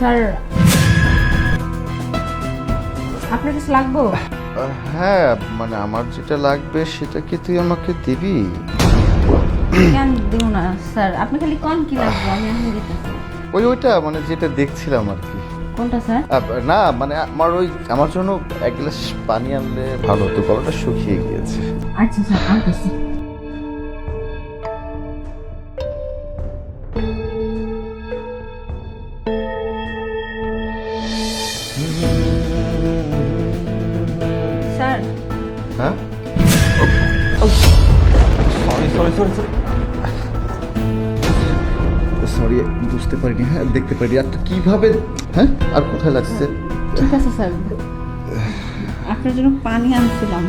Sir আপনার কিছু লাগবো? হ্যাঁ মানে আমার যেটা লাগবে সেটা কি তুই আমাকে দিবি? কেন দিব না স্যার, আপনি খালি কোন কি লাগবে আমি এখন দিতেছি। ওইটা মানে যেটা দেখছিলাম আর কি। কোনটা স্যার? না মানে আমার জন্য এক গ্লাস পানি আনলে ভালো হতো, গলাটা শুকিয়ে গিয়েছে। আচ্ছা স্যার আনতেছি। স্যার হ্যাঁ সরি বুঝতে পারিনি, হ্যাঁ দেখতে পারিনি। আর কিভাবে, হ্যাঁ আর কোথায় লাগছে? ঠিক আছে স্যার, আপনার জন্য পানি আনছিলাম।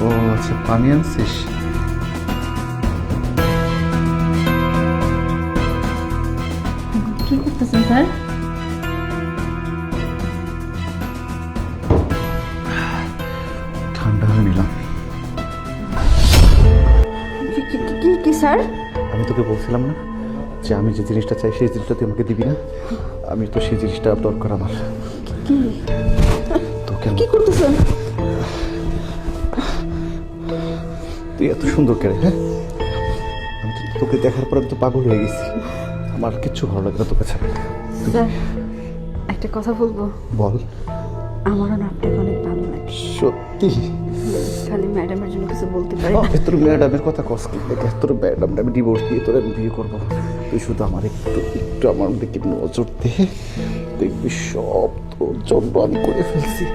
ও আচ্ছা, পানি আনছিস? কি করতেছেন স্যার? ঠান্ডা হয়ে নিলাম। কি স্যার? আমি তোকে বলছিলাম না যে আমি যে জিনিসটা চাই সেই জিনিসটা তুই আমাকে দিবি না? আমি তো সেই জিনিসটা দরকার আমার। কি তোকে কি করতেছেন? তুই এত সুন্দর করে, হ্যাঁ আমি তো তোকে দেখার পর আমি তো পাগল হয়ে গেছি। আমার কিচ্ছু ভালো লাগে না তোকে ছাড়া। স্যার একটা কথা বলবো? বল। আমারও না আপনাকে অনেক ভালো লাগে। সত্যি? খালি ম্যাডামের জন্য কিছু বলতে পারি না। তোর ম্যাডামের কথা কস কি? তোর ম্যাডাম আমি ডিভোর্স দিয়ে তোর আমি বিয়ে করবো। তুই শুধু আমার একটু আমার দিকে নজর দে, দেখবি সব তোর জন্য আমি করে ফেলছি।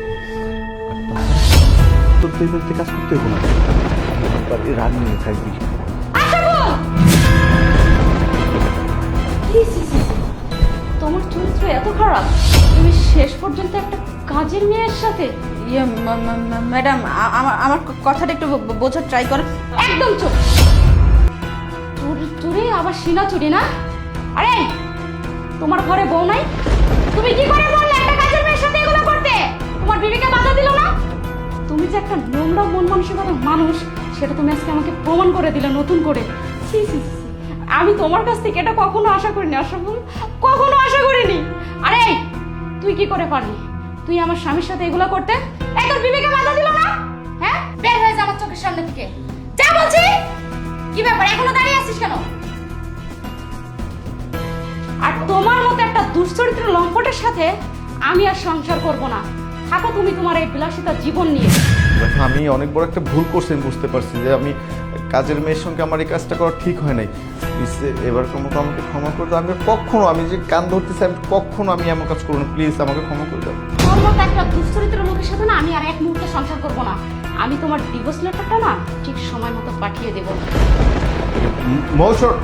তোর তুই বাড়িতে কাজ করতে হবো না, রান নিয়ে থাকবি। তোমার চরিত্র এত খারাপ, তুমি শেষ পর্যন্ত একটা কাজের মেয়ের সাথে। ম্যাডাম আমার কথাটা একটু বোঝার ট্রাই করেন। একদম চুপ। চুরি আবার সিনা চুরি না? আরে তোমার ঘরে বউ নাই? তুমি কি করে বললে একটা কাজের মেয়ের সাথে এগুলো করতে? তোমার বিবিকে বাধা দিল না? তুমি যে একটা নোংরা মন মানসিকতার মানুষ সেটা তুমি আজকে আমাকে প্রমাণ করে দিলে নতুন করে। ছি ছি ছি। আমি তোমার কাছ থেকে এটা কখনো আশা করিনি আশরাফুল, কখনো আশা করিনি। আরে তুই কি করে পারলি? তুই আমার স্বামীর সাথে এগুলো করতে? এই তোর বিবেকে বাধা দিল না? হ্যাঁ, বের হয়ে যা আমার চোখের সামনে থেকে। যা বলছি। কি ব্যাপার, এখনো দাঁড়িয়ে আছিস কেন? আর তোমার মতো একটা দুশ্চরিত্র লম্পটের সাথে আমি আর সংসার করব না। থাকো তুমি তোমার এই বিলাসিতা জীবন নিয়ে। দেখো আমি অনেক বড় একটা ভুল করছি, আমি বুঝতে পারছি যে আমি কাজের মেয়ের সঙ্গে আমার এই কাজটা করা ঠিক হয় নাই। প্লিজ এবারকার মতো আমাকে ক্ষমা করে দাও। আমি কখনো, আমি যে কান ধরতেছি আমি কখনো আমি এমন কাজ করবো না। প্লিজ আমাকে ক্ষমা করে দাও। তোর মতো একটা দুশ্চরিত্র লোকের সাথে না আমি আর এক মুহূর্তে সংসার করব না। আমি তোমার ডিভোর্স লেটারটা না ঠিক সময় মতো পাঠিয়ে দেবো। মৌসুর